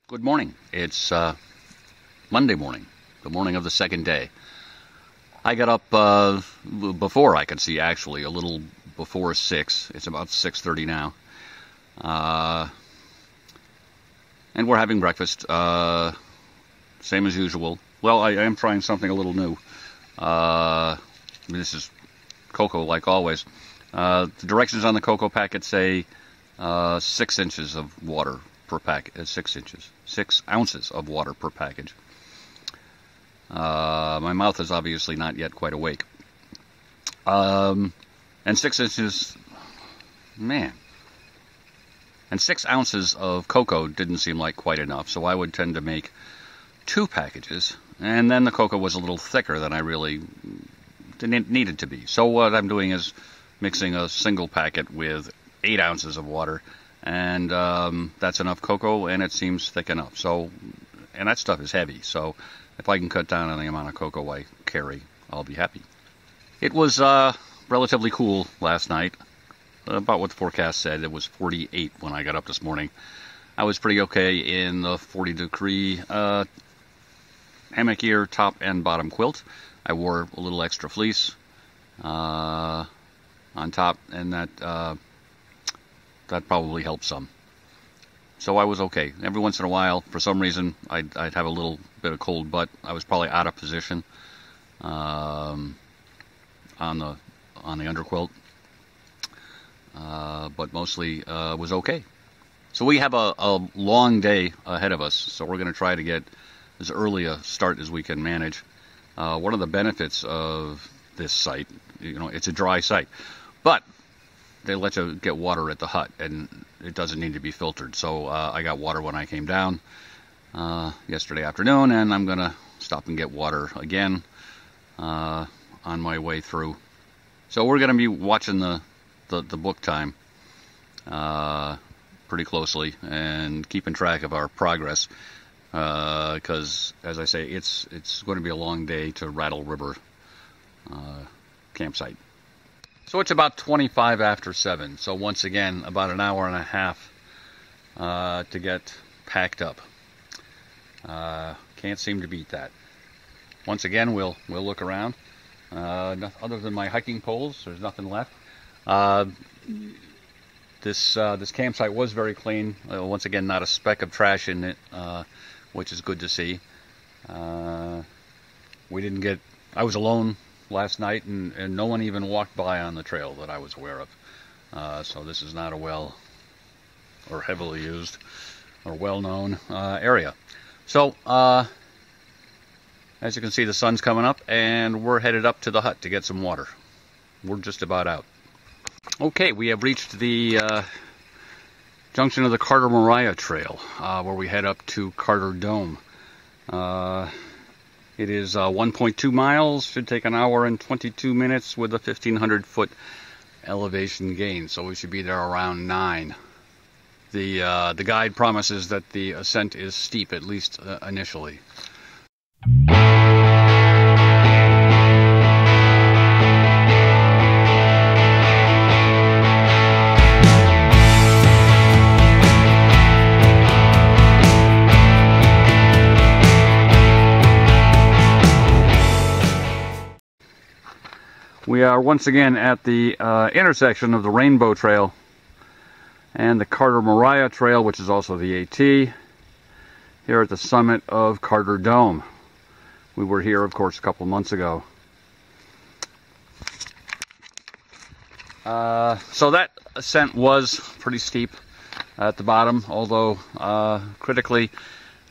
Good morning. It's Monday morning, the morning of the second day. I got up before I could see, actually, a little before 6. It's about 6:30 now. And we're having breakfast, same as usual. Well, I am trying something a little new. This is cocoa, like always. The directions on the cocoa packet say 6 inches of water per packet. 6 ounces of water per package. My mouth is obviously not yet quite awake. And 6 inches, man. And 6 ounces of cocoa didn't seem like quite enough, so I would tend to make 2 packages, and then the cocoa was a little thicker than I really needed to be. So what I'm doing is mixing a single packet with 8 ounces of water, and that's enough cocoa, and it seems thick enough. So, and that stuff is heavy, so if I can cut down on the amount of cocoa I carry, I'll be happy. It was relatively cool last night, about what the forecast said. It was 48 when I got up this morning. I was pretty okay in the 40-degree hammock ear top and bottom quilt. I wore a little extra fleece on top, and that probably helped some. So I was okay. Every once in a while, for some reason, I'd have a little bit of cold butt. I was probably out of position on the underquilt, but mostly was okay. So we have a long day ahead of us, so we're going to try to get as early a start as we can manage. One of the benefits of this site, it's a dry site, but they let you get water at the hut, and it doesn't need to be filtered. So I got water when I came down yesterday afternoon, and I'm going to stop and get water again on my way through. So we're going to be watching the book time pretty closely and keeping track of our progress, because, as I say, it's going to be a long day to Rattle River Campsite. So it's about 25 after 7. So once again, about an hour and a half to get packed up. Can't seem to beat that. Once again, we'll look around. Other than my hiking poles, there's nothing left. This campsite was very clean. Once again, not a speck of trash in it, which is good to see. I was alone last night, and no one even walked by on the trail that I was aware of. So this is not a well or heavily used or well-known area. So as you can see, the sun's coming up, and we're headed up to the hut to get some water. We're just about out. Okay, we have reached the junction of the Carter-Moriah Trail, where we head up to Carter Dome. It is 1.2 miles, should take an hour and 22 minutes with a 1,500-foot elevation gain, so we should be there around 9. The guide promises that the ascent is steep, at least initially. We are once again at the intersection of the Rainbow Trail and the Carter-Moriah Trail, which is also the AT, here at the summit of Carter Dome. We were here, of course, a couple months ago. So that ascent was pretty steep at the bottom, although critically,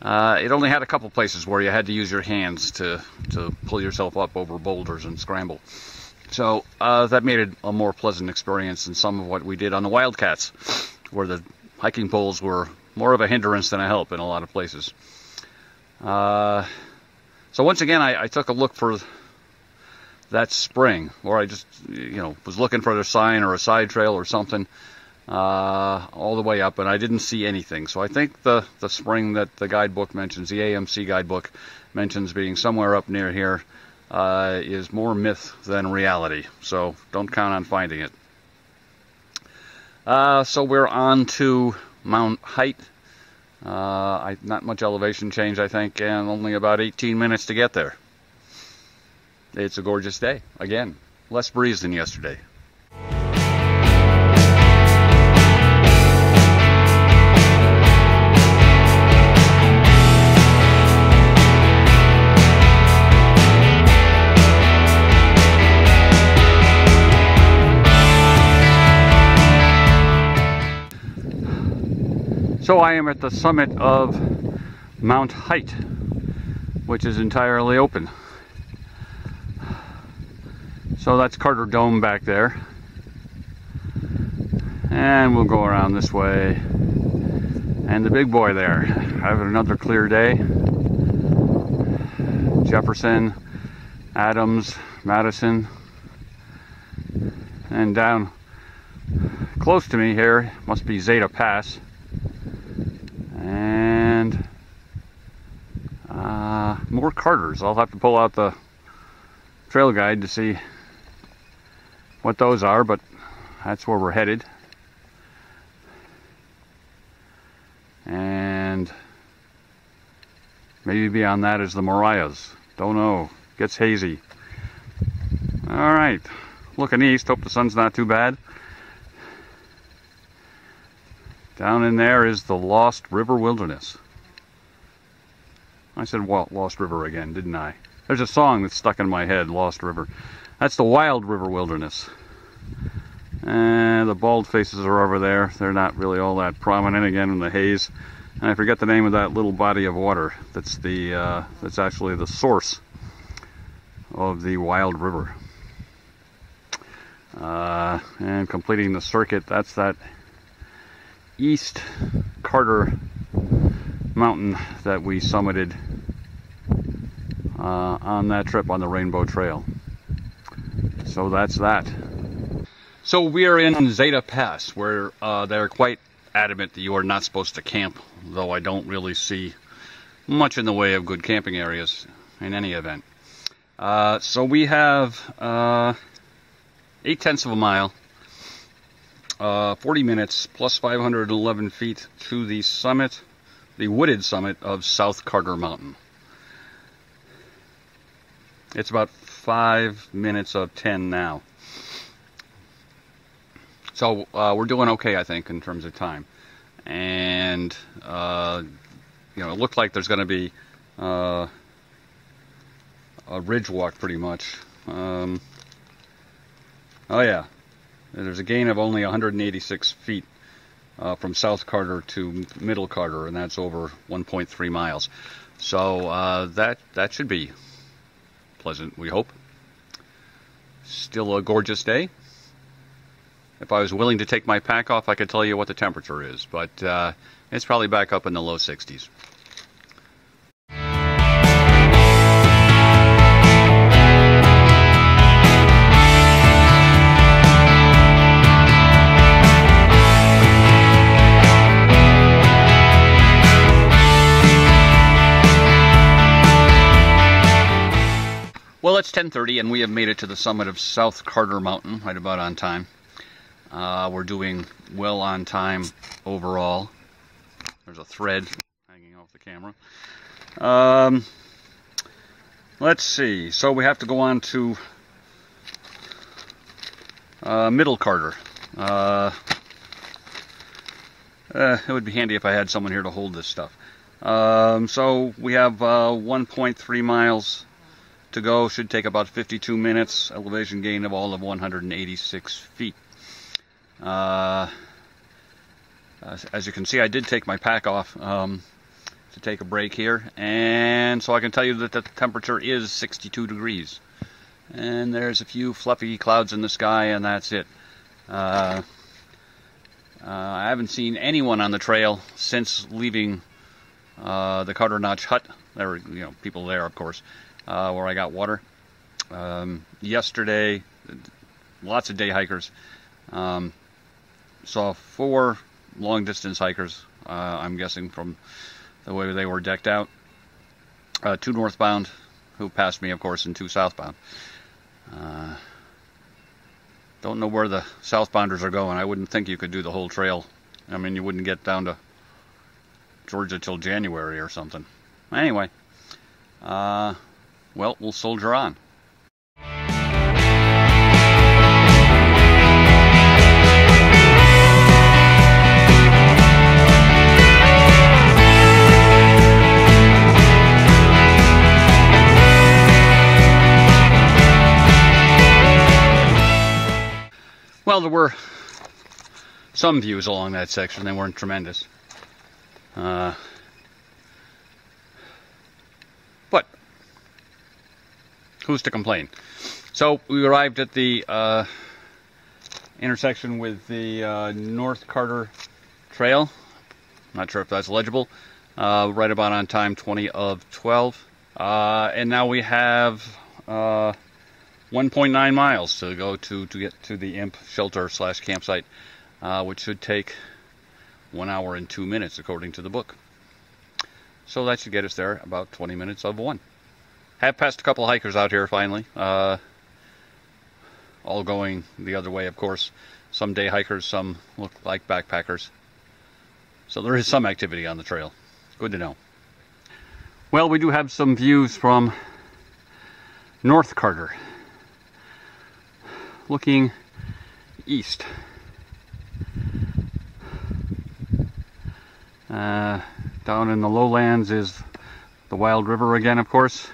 it only had a couple places where you had to use your hands to pull yourself up over boulders and scramble. So that made it a more pleasant experience than some of what we did on the Wildcats, where the hiking poles were more of a hindrance than a help in a lot of places. So once again, I took a look for that spring, or I just was looking for a sign or a side trail or something all the way up, and I didn't see anything. So I think the spring that the guidebook mentions, the AMC guidebook mentions being somewhere up near here, is more myth than reality, so don't count on finding it. So we're on to Mount Height, Not much elevation change, I think, and only about 18 minutes to get there. It's a gorgeous day. Again, less breeze than yesterday. So I am at the summit of Mount Height, which is entirely open. So that's Carter Dome back there. And we'll go around this way. And the big boy there, having another clear day. Jefferson, Adams, Madison. And down close to me here must be Zeta Pass. And more Carters. I'll have to pull out the trail guide to see what those are, but that's where we're headed. And maybe beyond that is the Moriahs. Don't know. Gets hazy. Alright. Looking east. Hope the sun's not too bad. Down in there is the Lost River Wilderness. I said Lost River again, didn't I? There's a song that's stuck in my head, Lost River. That's the Wild River Wilderness. And the bald faces are over there. They're not really all that prominent again in the haze. And I forget the name of that little body of water. That's that's actually the source of the Wild River. And completing the circuit, that's that East Carter Mountain that we summited on that trip on the Rainbow Trail. So that's that. So we are in Zeta Pass, where they're quite adamant that you are not supposed to camp, though I don't really see much in the way of good camping areas in any event. So we have 0.8 of a mile, 40 minutes plus 511 feet to the summit, the wooded summit of South Carter Mountain. It's about 5 minutes of 10 now. So we're doing okay, I think, in terms of time. And, you know, it looked like there's going to be a ridge walk pretty much. Oh yeah, there's a gain of only 186 feet from South Carter to Middle Carter, and that's over 1.3 miles. So that should be pleasant, we hope. Still a gorgeous day. If I was willing to take my pack off, I could tell you what the temperature is, but it's probably back up in the low 60s. Well, it's 10:30 and we have made it to the summit of South Carter Mountain, right about on time. We're doing well on time overall. There's a thread hanging off the camera. Let's see. So we have to go on to Middle Carter. It would be handy if I had someone here to hold this stuff. So we have 1.3 miles to go. Should take about 52 minutes. Elevation gain of all of 186 feet. As you can see, I did take my pack off to take a break here, and so I can tell you that the temperature is 62 degrees. And there's a few fluffy clouds in the sky, and that's it. I haven't seen anyone on the trail since leaving the Carter Notch hut. There were, you know, people there, of course, where I got water. Yesterday, lots of day hikers. Saw 4 long-distance hikers, I'm guessing from the way they were decked out. 2 northbound, who passed me, of course, and 2 southbound. Don't know where the southbounders are going. I wouldn't think you could do the whole trail. I mean, you wouldn't get down to Georgia till January or something. Anyway, well, we'll soldier on. Well, there were some views along that section. They weren't tremendous. But who's to complain? So we arrived at the intersection with the North Carter Trail. Not sure if that's legible. Right about on time, 20 of 12. And now we have 1.9 miles to go to get to the Imp shelter / campsite, which should take 1 hour and 2 minutes according to the book. So that should get us there about 20 minutes of 1. Have passed a couple hikers out here finally, all going the other way, of course. Some day hikers, some look like backpackers. So there is some activity on the trail. Good to know. Well, we do have some views from North Carter, looking east. Down in the lowlands is the Wild River again, of course.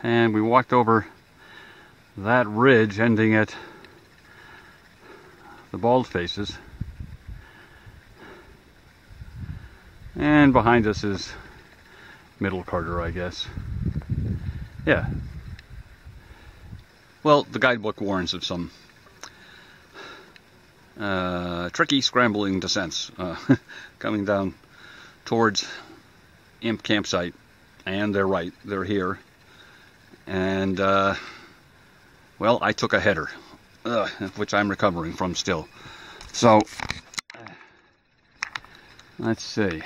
And we walked over that ridge ending at the Bald Faces. And behind us is Middle Carter, I guess. Yeah. Well, the guidebook warns of some tricky, scrambling descents coming down towards Imp Campsite. And they're right, they're here. And, well, I took a header, which I'm recovering from still. So, let's see.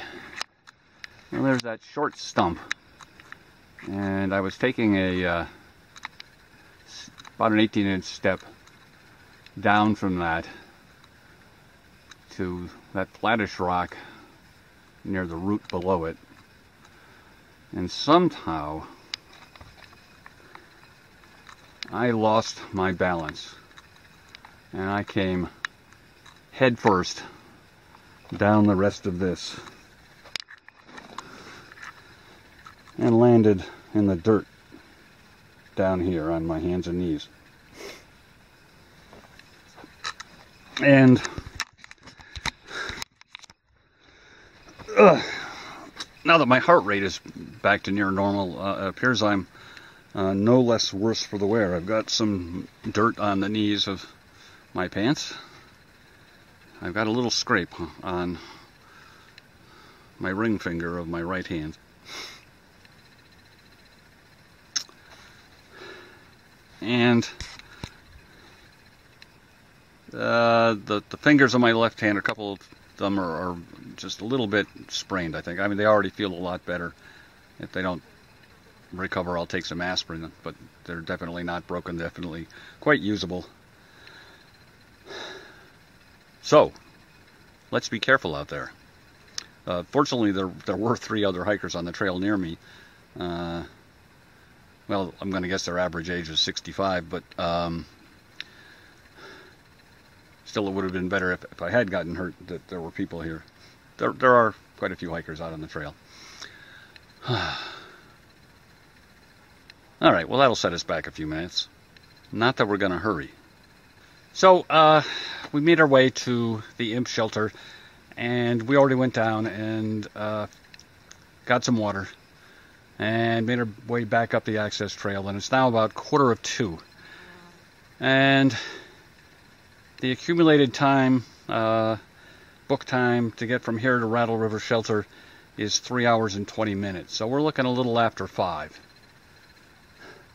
Well, there's that short stump. And I was taking a about an 18-inch step down from that to that flattish rock near the root below it. And somehow I lost my balance and I came head first down the rest of this and landed in the dirt down here on my hands and knees. And now that my heart rate is back to near normal, it appears I'm no less worse for the wear. I've got some dirt on the knees of my pants. I've got a little scrape on my ring finger of my right hand. And the fingers on my left hand, a couple of them are just a little bit sprained, I think. I mean, they already feel a lot better. If they don't recover, I'll take some aspirin, but they're definitely not broken, definitely quite usable. So, let's be careful out there. Fortunately, there were 3 other hikers on the trail near me. Well, I'm going to guess their average age is 65, but still it would have been better if I had gotten hurt that there were people here. There are quite a few hikers out on the trail. Alright, well that'll set us back a few minutes. Not that we're going to hurry. So, we made our way to the Imp shelter, and we already went down and got some water. And made our way back up the access trail, and it's now about 1:45. And the accumulated time, book time, to get from here to Rattle River Shelter is 3 hours and 20 minutes. So we're looking a little after 5,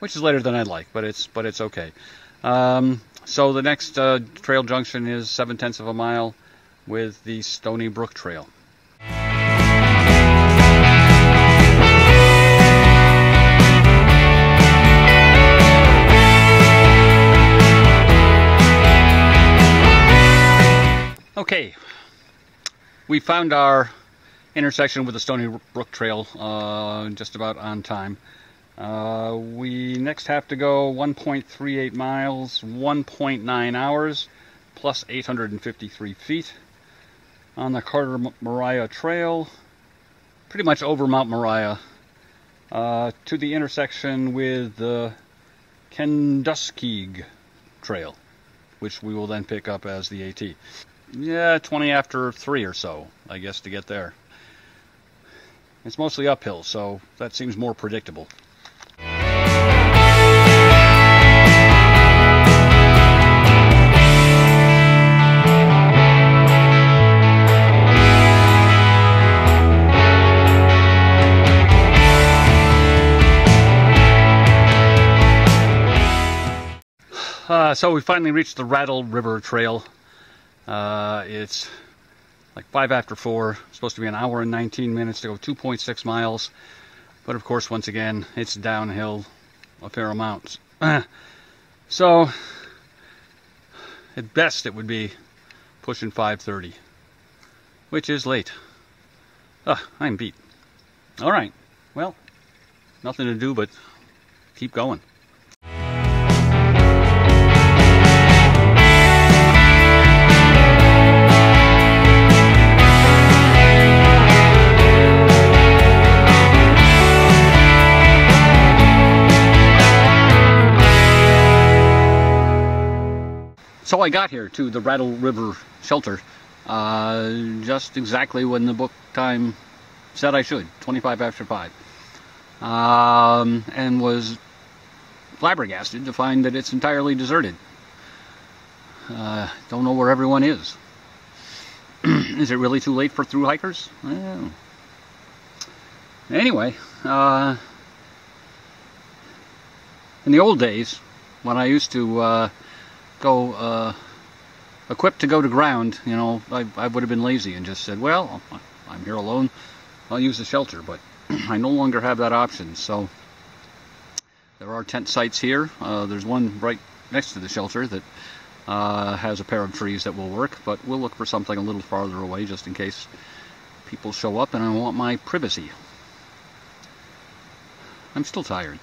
which is later than I'd like, but it's okay. So the next trail junction is 0.7 of a mile with the Stony Brook Trail. Okay, we found our intersection with the Stony Brook Trail, just about on time. We next have to go 1.38 miles, 1.9 hours, plus 853 feet on the Carter-Moriah Trail, pretty much over Mount Moriah, to the intersection with the Kenduskeag Trail, which we will then pick up as the AT. Yeah, 20 after 3 or so, I guess, to get there. It's mostly uphill, so that seems more predictable. So we finally reached the Rattle River Trail. It's like 5 after 4. It's supposed to be an hour and 19 minutes to go 2.6 miles. But of course, once again, it's downhill a fair amount. So, at best it would be pushing 5:30, which is late. I'm beat. Alright, well, nothing to do but keep going. So I got here to the Rattle River shelter just exactly when the book time said I should, 25 after 5. And was flabbergasted to find that it's entirely deserted. Don't know where everyone is. Is it really too late for thru hikers? Well, anyway, in the old days, when I used to go equipped to go to ground, you know, I would have been lazy and just said, well, I'm here alone, I'll use the shelter, but I no longer have that option. So there are tent sites here. There's one right next to the shelter that has a pair of trees that will work, but we'll look for something a little farther away just in case people show up and I want my privacy. I'm still tired.